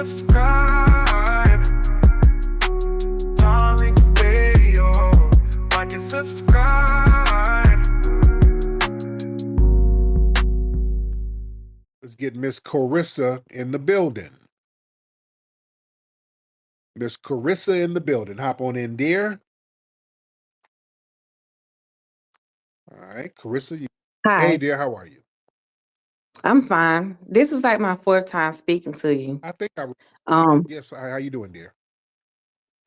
subscribe. Tariq Radio. Like and subscribe. Let's get Miss Carissa in the building. Miss Carissa in the building. Hop on in, dear. All right, Carissa. Hi. Hey, dear, how are you? I'm fine. This is like my fourth time speaking to you. I think Um, yes. How you doing, dear?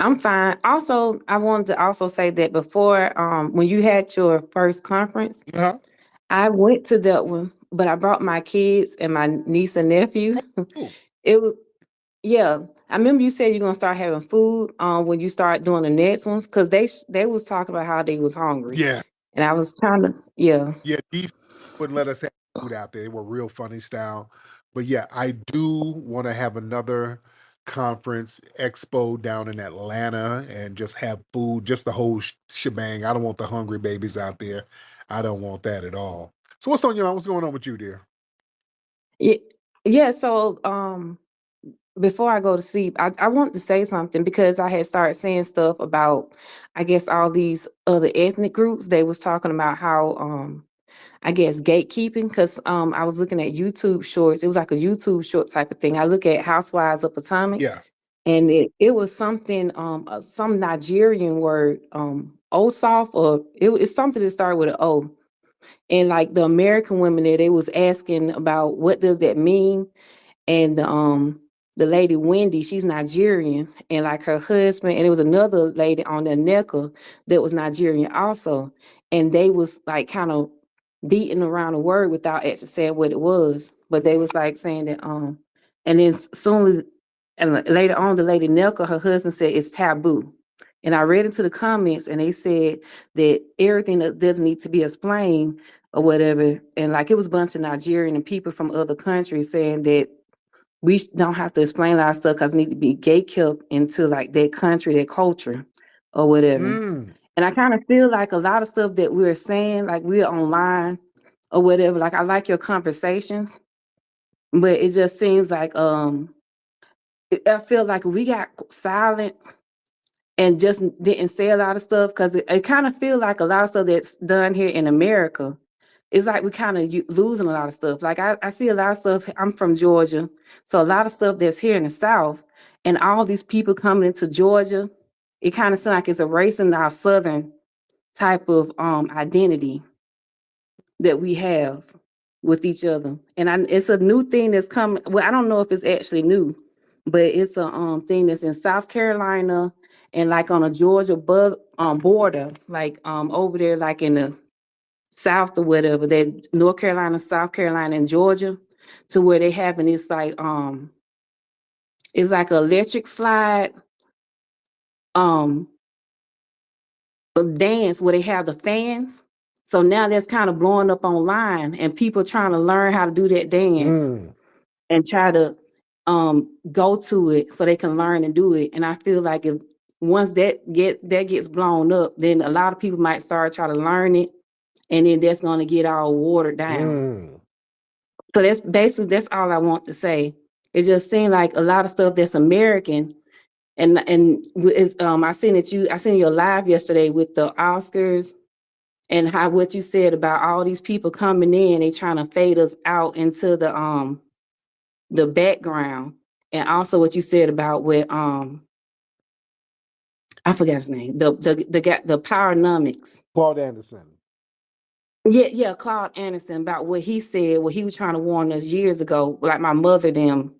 I'm fine. Also, I wanted to also say that before, when you had your first conference, Uh-huh. I went to that one, but I brought my kids and my niece and nephew. Oh, It was, yeah. I remember you said you're gonna start having food when you start doing the next ones, because they was talking about how they was hungry, yeah. and I was trying to, yeah. Yeah, these wouldn't let us have food out there. They were real funny style. But yeah, I do want to have another conference expo down in Atlanta and just have food, just the whole shebang. I don't want the hungry babies out there. I don't want that at all. So what's on your mind? What's going on with you, dear? Yeah, yeah. So, before I go to sleep, I want to say something because I had started saying stuff about, I guess, all these other ethnic groups. They was talking about how, I guess, gatekeeping. Because I was looking at YouTube shorts. It was like a YouTube short type of thing. I look at Housewives of Potomac, Yeah. and it was something, some Nigerian word, Osaf, or it's something that started with an O. And like the American women there, they was asking about what does that mean, and the lady Wendy, she's Nigerian, and like her husband, and it was another lady on the NECA that was Nigerian also, and they was like kind of beating around the word without actually saying what it was, but they was like saying that and then soon, and later on, the lady NECA, her husband said it's taboo. And I read into the comments, and they said that everything that doesn't need to be explained or whatever, and like it was a bunch of Nigerian and people from other countries saying that we don't have to explain our stuff because it need to be gate kept into like their country, their culture, or whatever. Mm. And I kind of feel like a lot of stuff that we're saying, like we're online or whatever. Like I like your conversations, but it just seems like I feel like we got silent and just didn't say a lot of stuff because it kind of feel like a lot of stuff that's done here in America. It's like we kind of losing a lot of stuff. Like I see a lot of stuff. I'm from Georgia, so a lot of stuff that's here in the South, and all these people coming into Georgia, it kind of seems like it's erasing our Southern type of identity that we have with each other. And it's a new thing that's coming. Well, I don't know if it's actually new, but it's a thing that's in South Carolina and like on a Georgia border, like over there, like in the South or whatever, that North Carolina, South Carolina, and Georgia, to where they having it's like an electric slide um a dance where they have the fans. So now that's kind of blowing up online, and people trying to learn how to do that dance Mm. and try to go to it so they can learn and do it. And I feel like if once that gets blown up, then a lot of people might start trying to learn it, and then that's going to get all watered down. Mm. So that's basically that's all I want to say. It just seemed like a lot of stuff that's American, and I seen your live yesterday with the Oscars, and how what you said about all these people coming in, they trying to fade us out into the background, and also what you said about with I forgot his name, the guy, the Powernomics. Claude Anderson. Yeah, Claude Anderson, about what he said, what he was trying to warn us years ago, like my mother them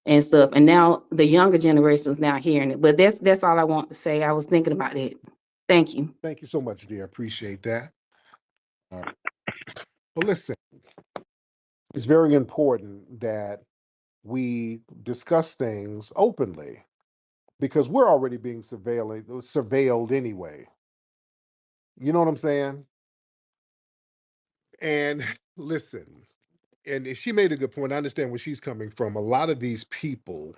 and stuff. And now the younger generation's now hearing it. But that's all I want to say. I was thinking about it. Thank you. Thank you so much, dear. Appreciate that. Well, listen, it's very important that we discuss things openly because we're already being surveilled anyway. You know what I'm saying? And listen, and she made a good point. I understand where she's coming from. A lot of these people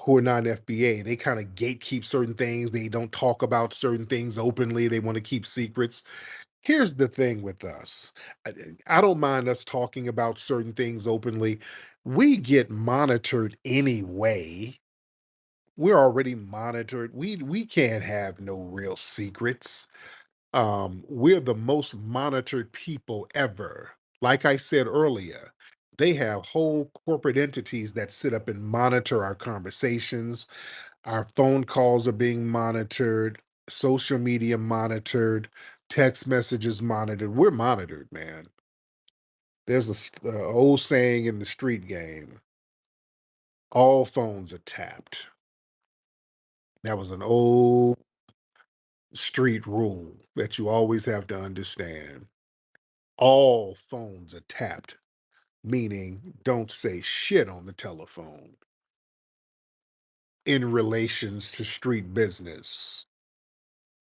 who are not FBA, they kind of gatekeep certain things. They don't talk about certain things openly. They want to keep secrets. Here's the thing with us. I, I don't mind us talking about certain things openly. We get monitored anyway. We're already monitored. We can't have no real secrets. We're the most monitored people ever. Like I said earlier, they have whole corporate entities that sit up and monitor our conversations. Our phone calls are being monitored, social media monitored, text messages monitored. We're monitored, man. There's a old saying in the street game: all phones are tapped. That was an old street rule that you always have to understand. All phones are tapped, meaning don't say shit on the telephone in relations to street business.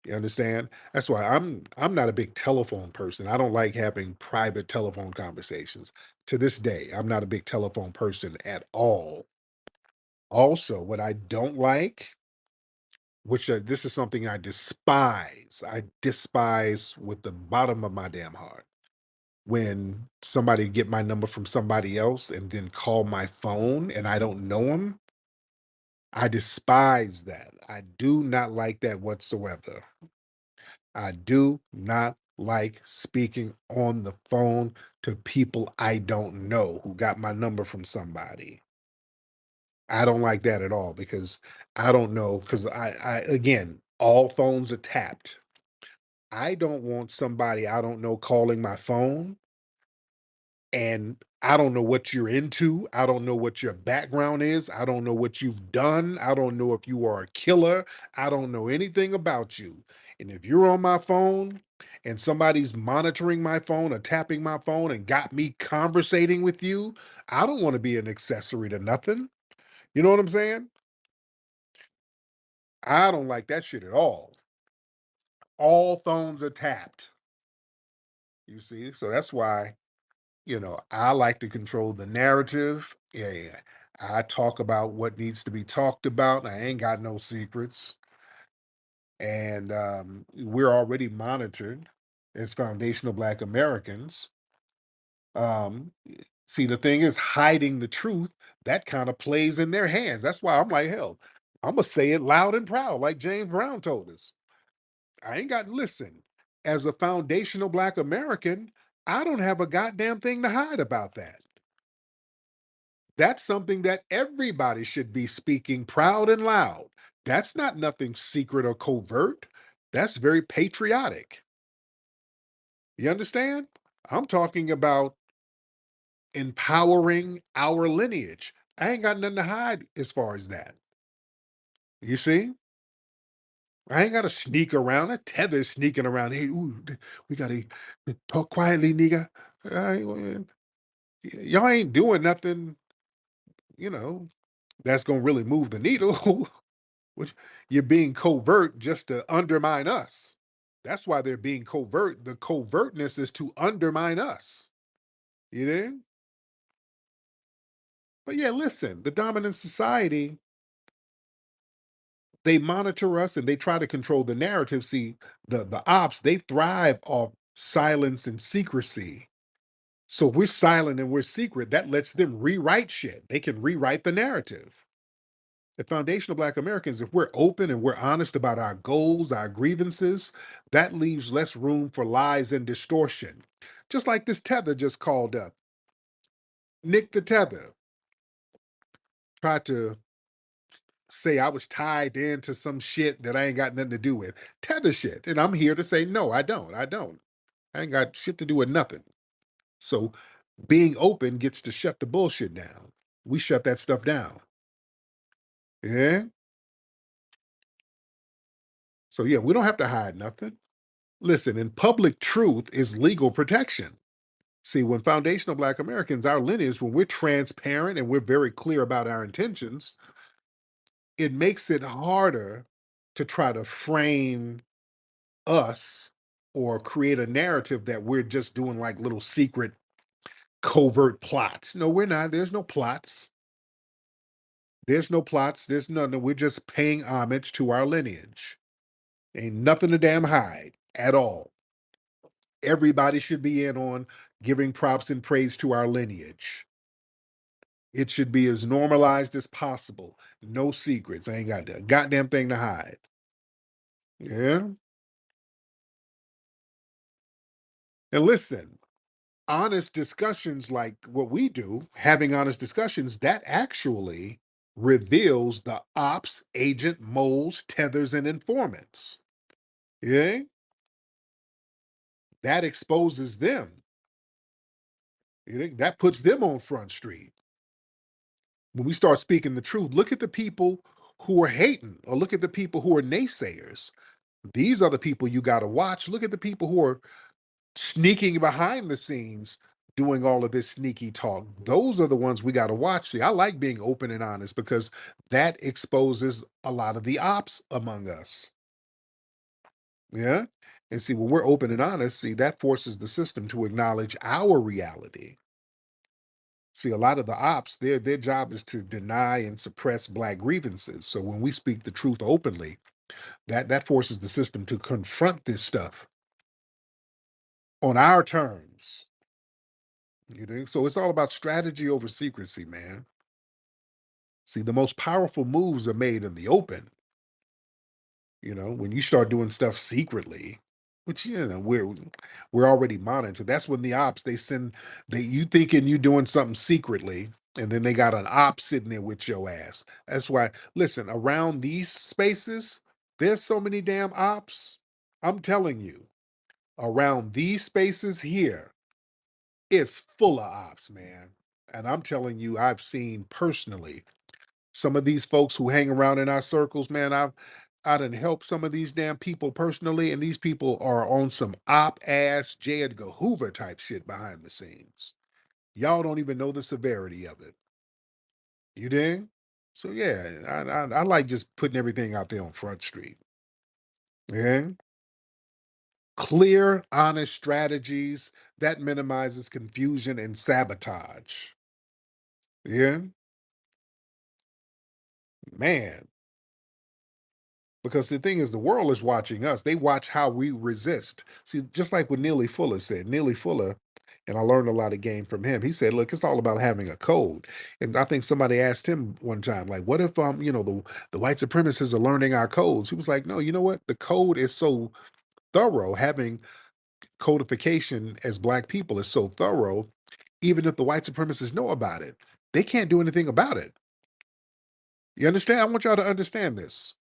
You understand? That's why I'm not a big telephone person. I don't like having private telephone conversations. To this day, I'm not a big telephone person at all. Also, what I don't like, which this is something I despise. I despise with the bottom of my damn heart. When somebody get my number from somebody else and then call my phone and I don't know them, I despise that. I do not like that whatsoever. I do not like speaking on the phone to people I don't know who got my number from somebody. I don't like that at all because I don't know. Because I again, all phones are tapped. I don't want somebody I don't know calling my phone, and I don't know what you're into. I don't know what your background is. I don't know what you've done. I don't know if you are a killer. I don't know anything about you. And if you're on my phone and somebody's monitoring my phone or tapping my phone and got me conversating with you, I don't want to be an accessory to nothing. You know what I'm saying? I don't like that shit at all. All phones are tapped. You see? So that's why, I like to control the narrative. Yeah, yeah. I talk about what needs to be talked about. I ain't got no secrets. And we're already monitored as foundational Black Americans. Um, See, the thing is, hiding the truth, that kind of plays in their hands. That's why I'm like, hell, I'm going to say it loud and proud, like James Brown told us. I ain't got, listen, as a foundational Black American, I don't have a goddamn thing to hide about that. That's something that everybody should be speaking proud and loud. That's not nothing secret or covert. That's very patriotic. You understand? I'm talking about empowering our lineage. I ain't got nothing to hide as far as that. You see? I ain't got to sneak around. That tether's sneaking around. Hey, ooh, we got to talk quietly, nigga. Y'all ain't doing nothing, you know, that's going to really move the needle. Which you're being covert just to undermine us. That's why they're being covert. The covertness is to undermine us. You know? But yeah, listen, the dominant society, they monitor us and they try to control the narrative. See, the ops, they thrive off silence and secrecy. So if we're silent and we're secret, that lets them rewrite shit. They can rewrite the narrative. The foundational Black Americans, if we're open and we're honest about our goals, our grievances, that leaves less room for lies and distortion. Just like this tether just called up. Nick the Tether tried to say I was tied into some shit that I ain't got nothing to do with. Tether shit. And I'm here to say, no, I don't. I don't. I ain't got shit to do with nothing. So being open gets to shut the bullshit down. We shut that stuff down. Yeah. So yeah, we don't have to hide nothing. Listen, and public truth is legal protection. See, when foundational Black Americans, our lineage, when we're transparent and we're very clear about our intentions, it makes it harder to try to frame us or create a narrative that we're just doing like little secret covert plots. No, we're not. There's no plots. There's no plots. There's nothing. We're just paying homage to our lineage. Ain't nothing to damn hide at all. Everybody should be in on giving props and praise to our lineage. It should be as normalized as possible. No secrets. I ain't got a goddamn thing to hide. Yeah. And listen, honest discussions like what we do, having honest discussions, that actually reveals the ops, agent, moles, tethers, and informants. Yeah. That exposes them. That puts them on Front Street. When we start speaking the truth, look at the people who are hating, or look at the people who are naysayers. These are the people you got to watch. Look at the people who are sneaking behind the scenes doing all of this sneaky talk. Those are the ones we got to watch. See, I like being open and honest because that exposes a lot of the ops among us. Yeah. And see, when we're open and honest, see, that forces the system to acknowledge our reality. See, a lot of the ops, their job is to deny and suppress Black grievances. So when we speak the truth openly, that forces the system to confront this stuff on our terms. You know, so it's all about strategy over secrecy, man. See, the most powerful moves are made in the open. You know, when you start doing stuff secretly, which we're already monitored. That's when the ops they you thinking you doing something secretly, and then they got an op sitting there with your ass. That's why, listen, around these spaces, there's so many damn ops. I'm telling you, around these spaces here, it's full of ops, man. And I'm telling you, I've seen personally some of these folks who hang around in our circles, man. I done helped some of these damn people personally, and these people are on some op ass J. Edgar Hoover type shit behind the scenes. Y'all don't even know the severity of it. You dig? So yeah, I like just putting everything out there on Front Street. Yeah. Clear, honest strategies that minimizes confusion and sabotage. Yeah, man. Because the thing is, the world is watching us. They watch how we resist. See, just like what Neely Fuller said. Neely Fuller, and I learned a lot of game from him. He said, "Look, it's all about having a code." And I think somebody asked him one time, like, "What if the white supremacists are learning our codes?" He was like, "No, you know what? The code is so thorough. Having codification as Black people is so thorough. Even if the white supremacists know about it, they can't do anything about it." You understand? I want y'all to understand this.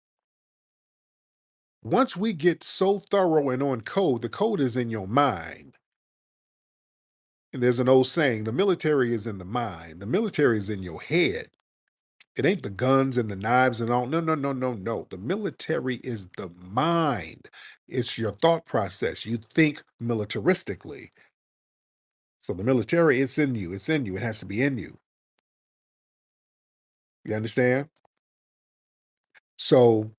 Once we get so thorough and on code, the code is in your mind. And there's an old saying, the military is in the mind. The military is in your head. It ain't the guns and the knives and all. No, no, no, no, no. The military is the mind. It's your thought process. You think militaristically. So the military, it's in you. It's in you. It has to be in you. You understand? So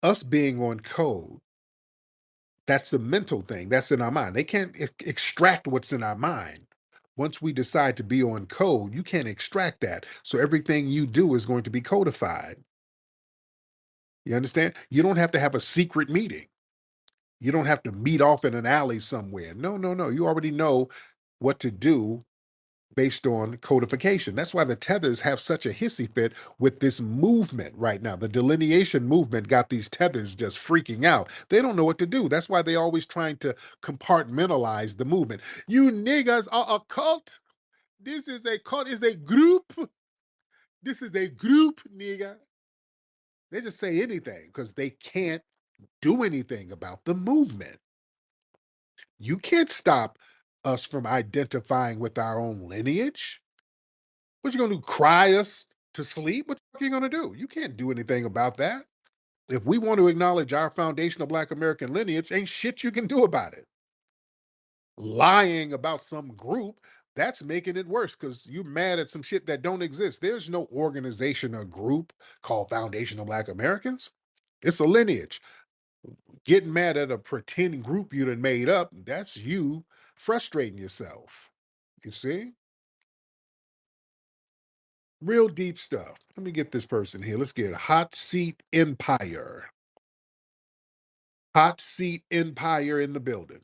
us being on code, that's a mental thing. That's in our mind. They can't extract what's in our mind. Once we decide to be on code, you can't extract that. So everything you do is going to be codified. You understand? You don't have to have a secret meeting. You don't have to meet off in an alley somewhere. No, no, no. You already know what to do based on codification. That's why the tethers have such a hissy fit with this movement right now. The delineation movement got these tethers just freaking out. They don't know what to do. That's why they always trying to compartmentalize the movement. You niggas are a cult. This is a cult, is a group. This is a group, nigga. They just say anything because they can't do anything about the movement. You can't stop us from identifying with our own lineage. What you gonna do? Cry us to sleep? What are you gonna do? You can't do anything about that. If we want to acknowledge our foundational Black American lineage, ain't shit you can do about it. Lying about some group, that's making it worse because you're mad at some shit that don't exist. There's no organization or group called Foundational Black Americans. It's a lineage. Getting mad at a pretend group you done made up, that's you frustrating yourself. You see? Real deep stuff. Let me get this person here. Let's get Hot Seat Empire. Hot Seat Empire in the building.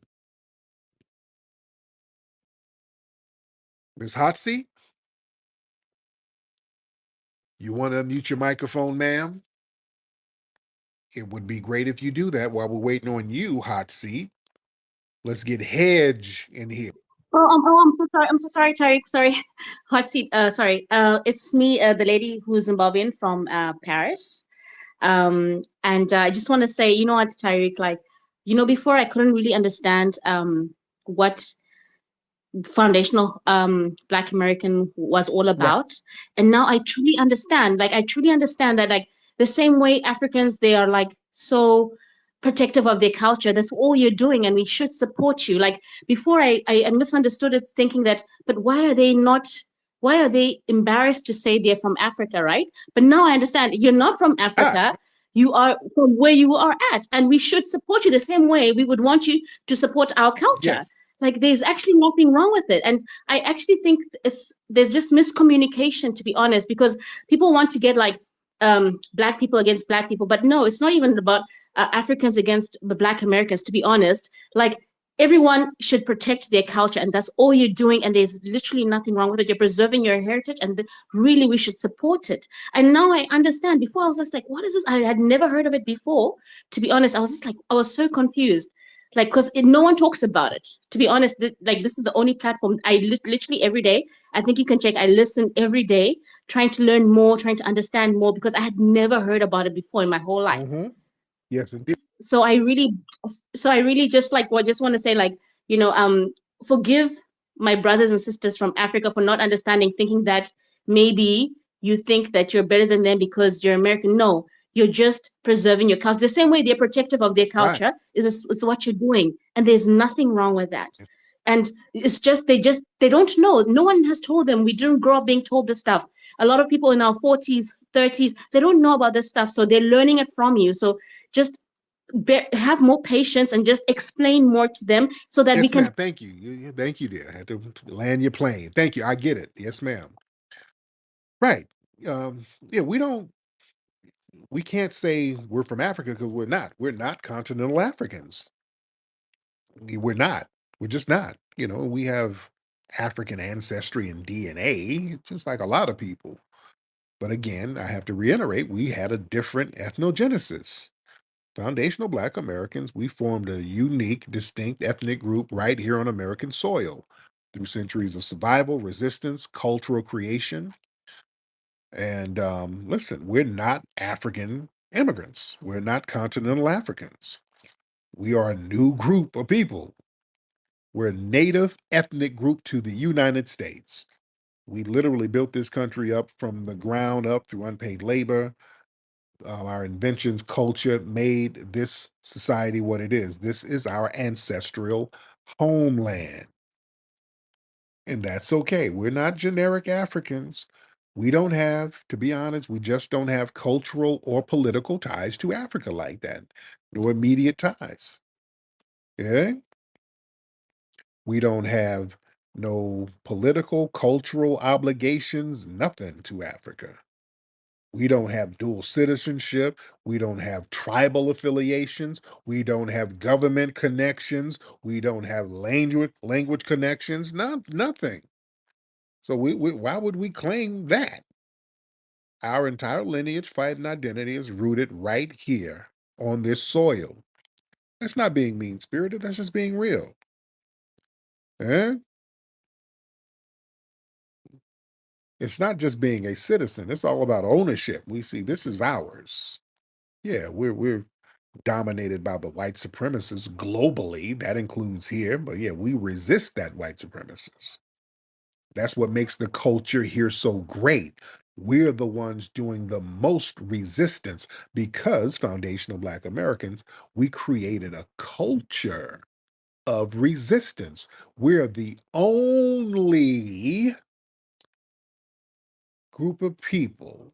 Ms. Hot Seat, you want to unmute your microphone, ma'am? It would be great if you do that while we're waiting on you, Hot Seat. Let's get Hedge in here. I'm so sorry. I'm so sorry, Tariq. Sorry, hot seat. Sorry. It's me, the lady who's Zimbabwean from Paris. And I just want to say, you know what, Tariq? Like, before I couldn't really understand what foundational Black American was all Right. about, and now I truly understand. Like, I truly understand that, like, the same way Africans, they are like so protective of their culture. That's all you're doing, and we should support you. Like, before I misunderstood it, thinking that, but why are they not? Why are they embarrassed to say they're from Africa, right? But now I understand you're not from Ah, Africa. You are from where you are at, and we should support you the same way we would want you to support our culture. yes. Like, there's actually nothing wrong with it. And I actually think there's just miscommunication, to be honest, because people want to get like Black people against Black people. But no, it's not even about Africans against the Black Americans, to be honest. Like, everyone should protect their culture, and that's all you're doing. And there's literally nothing wrong with it. You're preserving your heritage, and really we should support it. And now I understand. Before I was just like, what is this? I had never heard of it before. To be honest, I was just like, I was so confused. Like, because no one talks about it. To be honest, like, this is the only platform I literally every day. I think you can check. I listen every day, trying to learn more, trying to understand more, because I had never heard about it before in my whole life. Mm-hmm. Yes, indeed. So I really just like just want to say, like, forgive my brothers and sisters from Africa for not understanding, thinking that maybe you think that you're better than them because you're American. No, you're just preserving your culture. The same way they're protective of their Right. culture is what you're doing, and there's nothing wrong with that. And it's just they don't know. No one has told them. We didn't grow up being told this stuff. A lot of people in our 40s, 30s, they don't know about this stuff, so they're learning it from you. So just have more patience and just explain more to them so that we Yes, can. ma'am. Thank you. Thank you, dear. I had to land your plane. Thank you. I get it. Yes, ma'am. Right. Yeah, we can't say we're from Africa because we're not. We're not continental Africans. We're not. We're just not. We have African ancestry and DNA, just like a lot of people. But again, I have to reiterate, we had a different ethnogenesis. Foundational Black Americans, we formed a unique, distinct ethnic group right here on American soil through centuries of survival, resistance, cultural creation. And listen, we're not African immigrants. We're not continental Africans. We are a new group of people. We're a native ethnic group to the United States. We literally built this country up from the ground up through unpaid labor. Our inventions, culture made this society what it is. This is our ancestral homeland. And that's okay. We're not generic Africans. We don't have, to be honest, we just don't have cultural or political ties to Africa like that, nor immediate ties. Yeah? We don't have no political, cultural obligations, nothing to Africa. We don't have dual citizenship. We don't have tribal affiliations. We don't have government connections. We don't have language connections. Nothing. So why would we claim that? Our entire lineage, fight, and identity is rooted right here on this soil. That's not being mean spirited. That's just being real. Eh? It's not just being a citizen. It's all about ownership. We see this is ours. Yeah, we're dominated by the white supremacists globally. That includes here, but yeah, we resist that white supremacists. That's what makes the culture here so great. We're the ones doing the most resistance because foundational Black Americans, we created a culture of resistance. We're the only group of people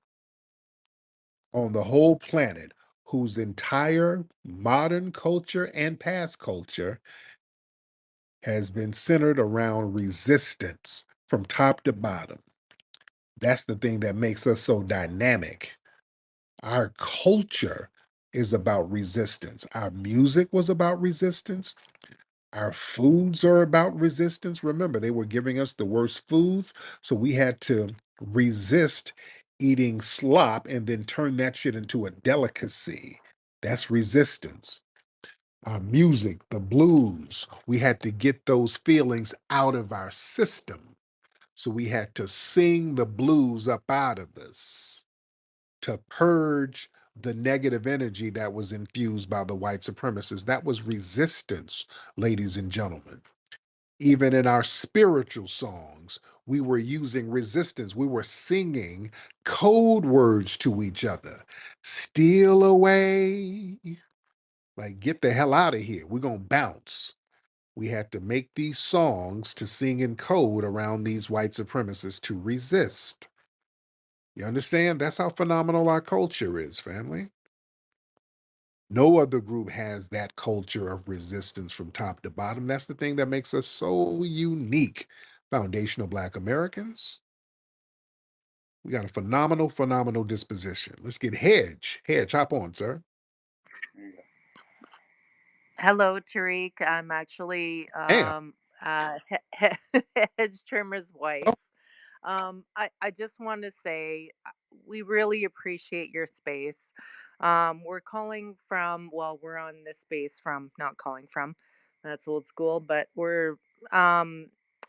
on the whole planet whose entire modern culture and past culture has been centered around resistance from top to bottom. That's the thing that makes us so dynamic. Our culture is about resistance. Our music was about resistance. Our foods are about resistance. Remember, they were giving us the worst foods, so we had to resist eating slop and then turn that shit into a delicacy. That's resistance. Our music, the blues, we had to get those feelings out of our system. So we had to sing the blues up out of us to purge the negative energy that was infused by the white supremacists. That was resistance, ladies and gentlemen. Even in our spiritual songs, we were using resistance. We were singing code words to each other. Steal away. Like, get the hell out of here. We're going to bounce. We had to make these songs to sing in code around these white supremacists to resist. You understand? That's how phenomenal our culture is, family. No other group has that culture of resistance from top to bottom. That's the thing that makes us so unique. Foundational Black Americans, we got a phenomenal, phenomenal disposition. Let's get Hedge. Hedge, hop on, sir. Hello, Tariq. I'm actually Damn. Hedge Trimmer's wife. Oh. I just want to say we really appreciate your space. We're calling from, well, we're on this space from, not calling from, that's old school, but we're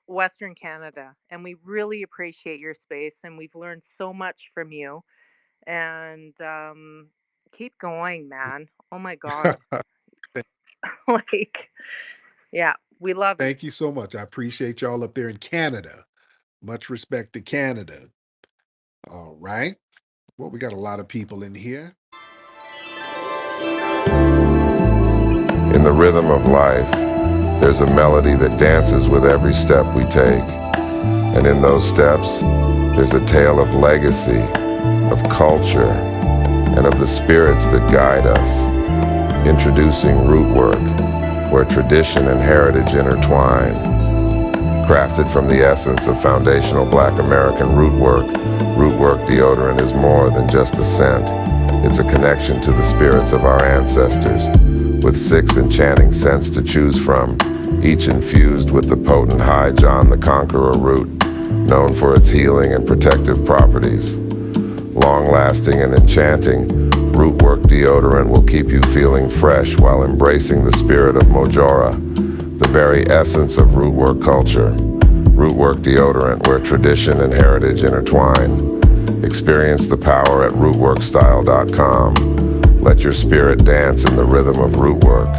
Western Canada, and we really appreciate your space, and we've learned so much from you. And keep going, man. Oh my God. Like, yeah, we love you. Thank you so much. I appreciate y'all up there in Canada. Much respect to Canada. All right. Well, we got a lot of people in here. In the rhythm of life, there's a melody that dances with every step we take. And in those steps, there's a tale of legacy, of culture, and of the spirits that guide us. Introducing Root Work, where tradition and heritage intertwine. Crafted from the essence of foundational Black American Root Work deodorant is more than just a scent. It's a connection to the spirits of our ancestors, with 6 enchanting scents to choose from, each infused with the potent High John the Conqueror root, known for its healing and protective properties. Long-lasting and enchanting, Root Work deodorant will keep you feeling fresh while embracing the spirit of Mojora, the very essence of Root Work culture. Root Work deodorant, where tradition and heritage intertwine. Experience the power at rootworkstyle.com. Let your spirit dance in the rhythm of Root Work.